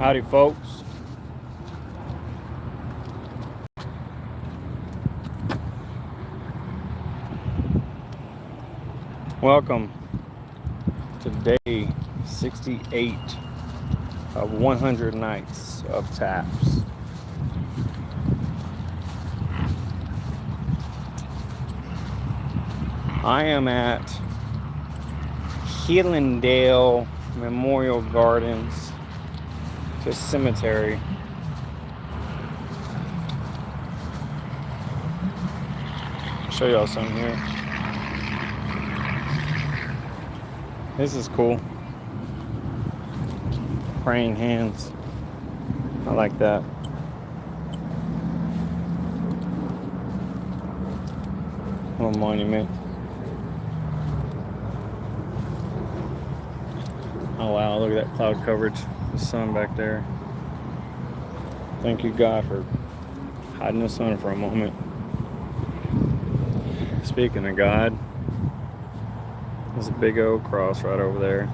Howdy, folks. Welcome to day 68 of 100 nights of taps. I am at Healandale Memorial Gardens, to cemetery. I'll show y'all something here. This is cool. Praying hands. I like that. Little monument. Oh wow, look at that cloud coverage. The sun back there. Thank you, God, for hiding the sun for a moment. Speaking of God, there's a big old cross right over there.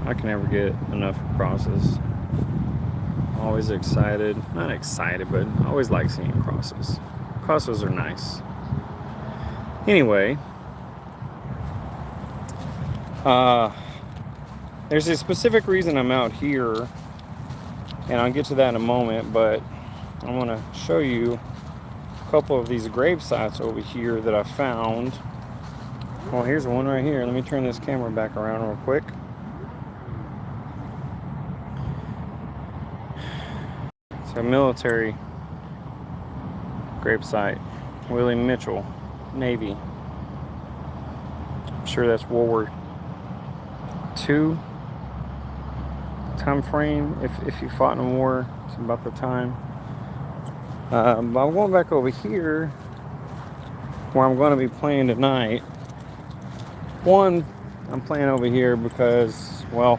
I can never get enough crosses. Always excited. Not excited, but I always like seeing crosses. Crosses are nice. Anyway, there's a specific reason I'm out here, and I'll get to that in a moment, but I want to show you a couple of these grave sites over here that I found. Well, here's one right here. Let me turn this camera back around real quick. It's a military grave site. Willie Mitchell, Navy. I'm sure that's World War II time frame. If you fought in a war, it's about the time. But I'm going back over here where I'm going to be playing tonight. One, I'm playing over here because, well,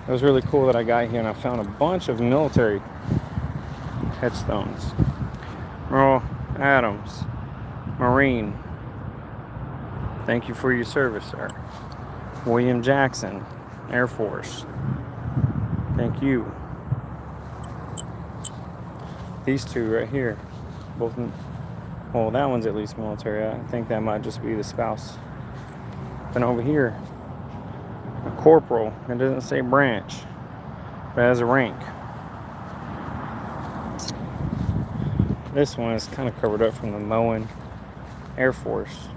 it was really cool that I got here and I found a bunch of military headstones. Merle Adams, Marine. Thank you for your service, sir. William Jackson, Air Force. Thank you. These two right here, both, well, that one's at least military. I think that might just be the spouse. Then over here, a corporal. It doesn't say branch, but it has a rank. This one is kind of covered up from the Moen Air Force.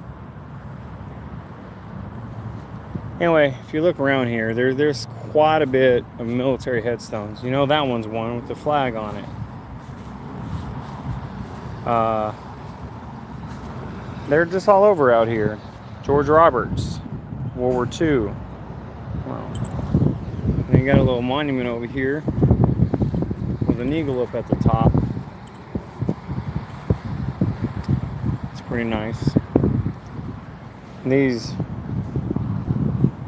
Anyway, if you look around here, there's quite a bit of military headstones. You know, that one's one with the flag on it. They're just all over out here. George Roberts, World War II. Wow. And you got a little monument over here with an eagle up at the top. It's pretty nice. These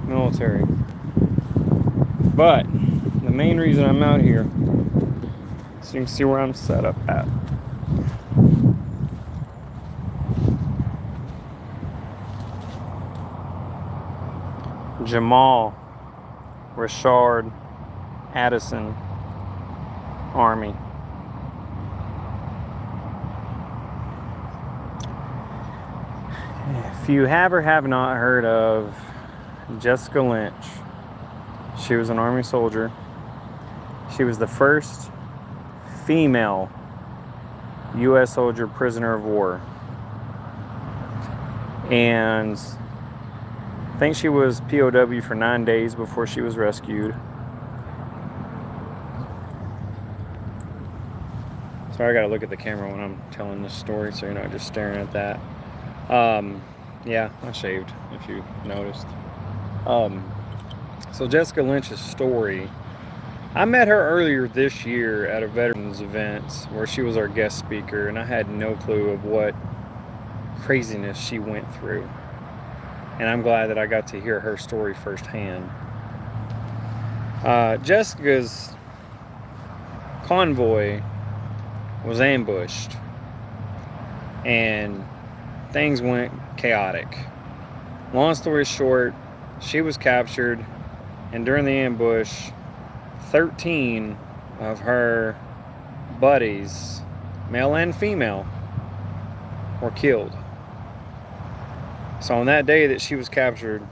military. But the main reason I'm out here, so you can see where I'm set up at. Jamal Richard Addison Army. If you have or have not heard of Jessica Lynch, she was an Army soldier. She was the first female U.S. soldier prisoner of war. And I think she was POW for 9 days before she was rescued. Sorry, I gotta look at the camera when I'm telling this story so you're not just staring at that. Yeah, I shaved, if you noticed. So Jessica Lynch's story, I met her earlier this year at a veterans event where she was our guest speaker, and I had no clue of what craziness she went through. And I'm glad that I got to hear her story firsthand. Jessica's convoy was ambushed, and things went chaotic. Long story short, she was captured, and during the ambush, 13 of her buddies, male and female, were killed. So on that day that she was captured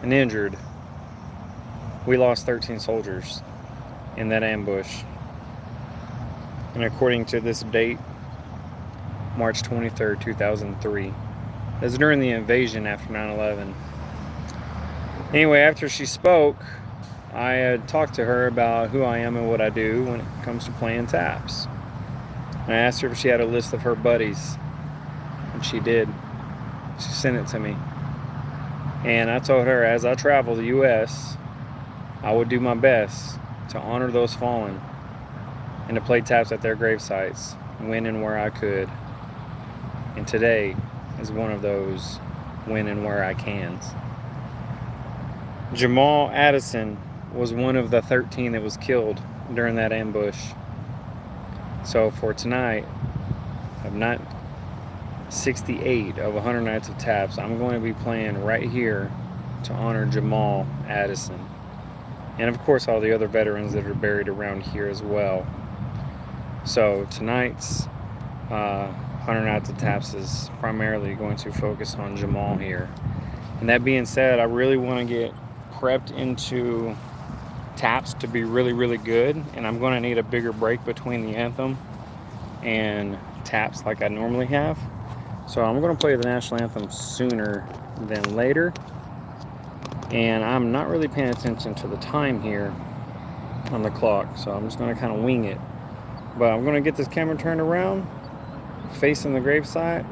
and injured, we lost 13 soldiers in that ambush. And according to this date, March 23rd, 2003. That's during the invasion after 9/11. Anyway, after she spoke, I had talked to her about who I am and what I do when it comes to playing taps. And I asked her if she had a list of her buddies, and she did. She sent it to me. And I told her as I travel the U.S., I would do my best to honor those fallen and to play taps at their grave sites when and where I could. And today is one of those when and where I can. Jamal Addison was one of the 13 that was killed during that ambush. So for tonight, of night 68 of 100 Nights of Taps, I'm going to be playing right here to honor Jamal Addison. And of course all the other veterans that are buried around here as well. So tonight's 100 Nights of Taps is primarily going to focus on Jamal here. And that being said, I really want to get prepped into taps to be really, really good. And I'm going to need a bigger break between the anthem and taps like I normally have. So I'm going to play the national anthem sooner than later. And I'm not really paying attention to the time here on the clock. So I'm just going to kind of wing it. But I'm going to get this camera turned around, facing the gravesite.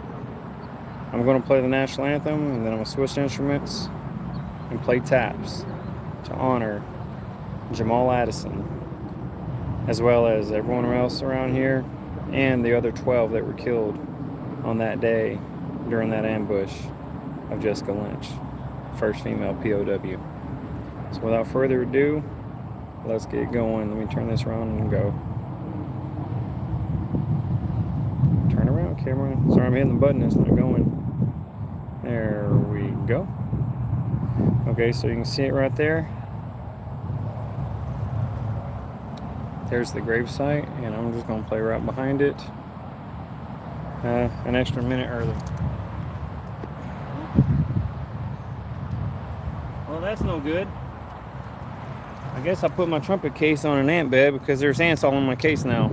I'm going to play the national anthem, and then I'm going to switch instruments and play taps to honor Jamal Addison, as well as everyone else around here and the other 12 that were killed on that day during that ambush of Jessica Lynch, first female POW. So without further ado, let's get going. Let me turn this around and go. Turn around, camera. Sorry, I'm hitting the button, it's not going. There we go. Okay, so you can see it right there. There's the gravesite, and I'm just going to play right behind it an extra minute early. Well, that's no good. I guess I put my trumpet case on an ant bed because there's ants all in my case now.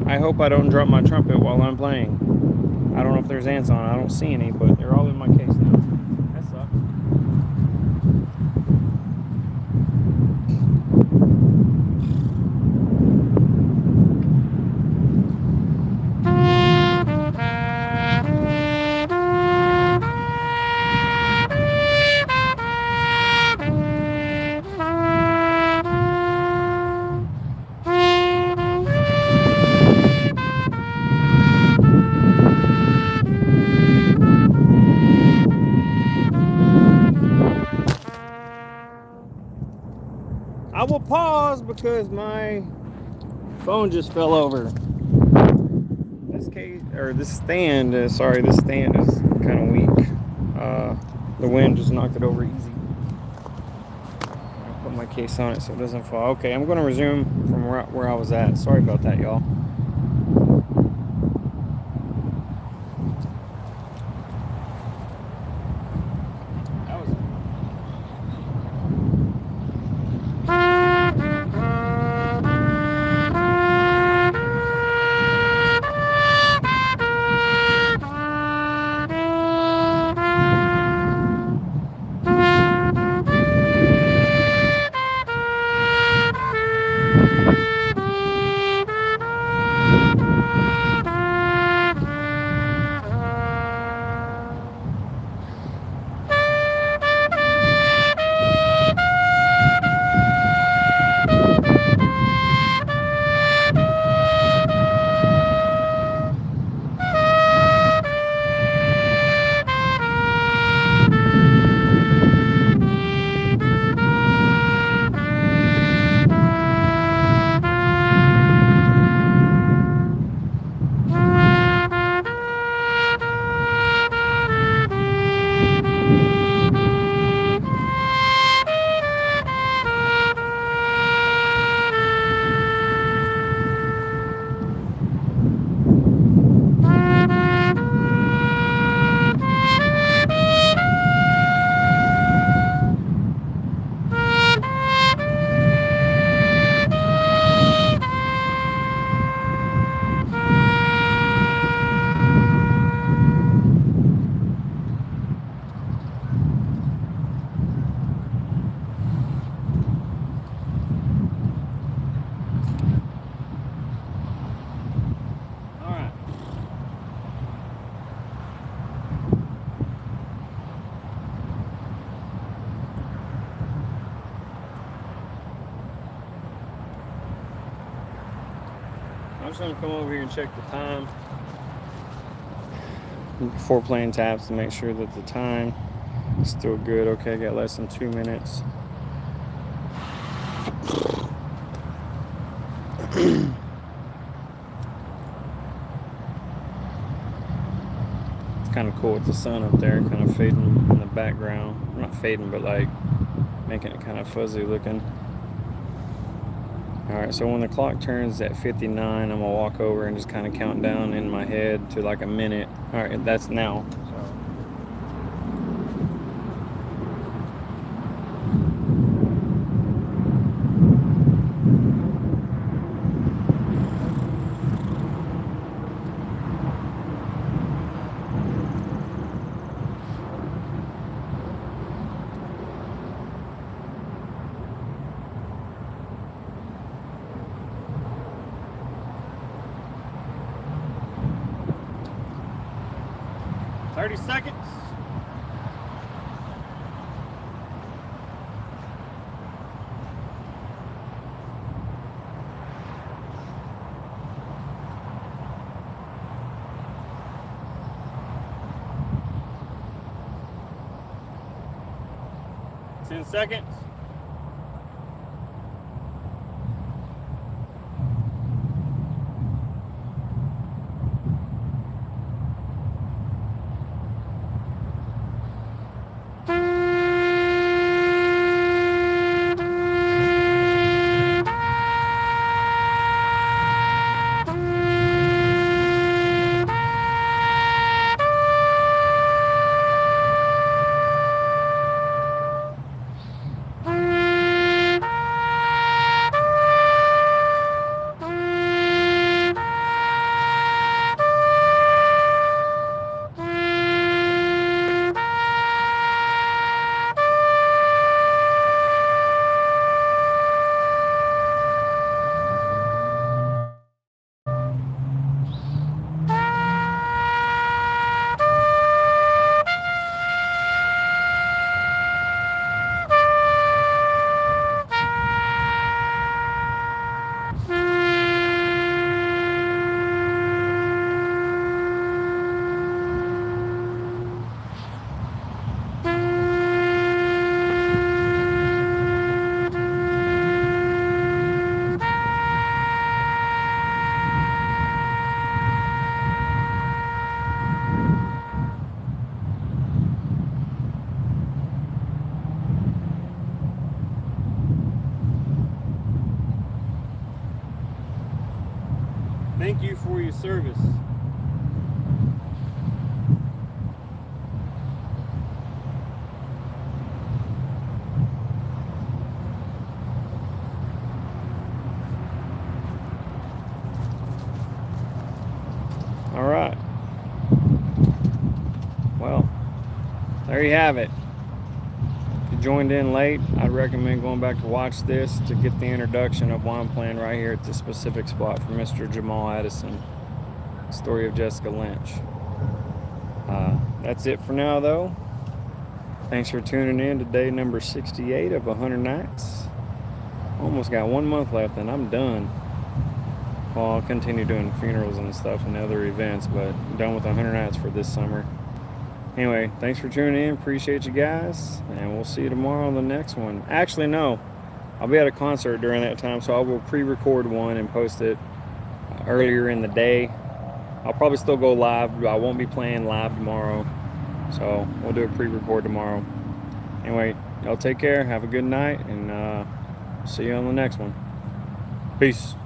I hope I don't drop my trumpet while I'm playing. I don't know if there's ants on it. I don't see any, but they're all in my case now. That sucks. I will pause because my phone just fell over. This case, or this stand, this stand is kind of weak. The wind just knocked it over easy. I'll put my case on it so it doesn't fall. Okay, I'm going to resume from where I was at. Sorry about that, y'all. I'm just gonna come over here and check the time before playing taps to make sure that the time is still good. Okay, got less than 2 minutes. It's kind of cool with the sun up there, kind of fading in the background. Not fading, but like making it kind of fuzzy looking. Alright, so when the clock turns at 59, I'm gonna walk over and just kind of count down in my head to like a minute. Alright, that's now. So 30 seconds. Ten seconds. Thank you for your service. All right. Well, there you have it. If you joined in late, I'd recommend going back to watch this to get the introduction of why I'm playing right here at this specific spot for Mr. Jamal Addison. Story of Jessica Lynch. That's it for now, though. Thanks for tuning in to day number 68 of 100 nights. Almost got 1 month left and I'm done. Well, I'll continue doing funerals and stuff and other events, but I'm done with 100 nights for this summer. Anyway, thanks for tuning in. Appreciate you guys. And we'll see you tomorrow on the next one. Actually, no. I'll be at a concert during that time, so I will pre-record one and post it earlier in the day. I'll probably still go live, but I won't be playing live tomorrow. So we'll do a pre-record tomorrow. Anyway, y'all take care. Have a good night, and see you on the next one. Peace.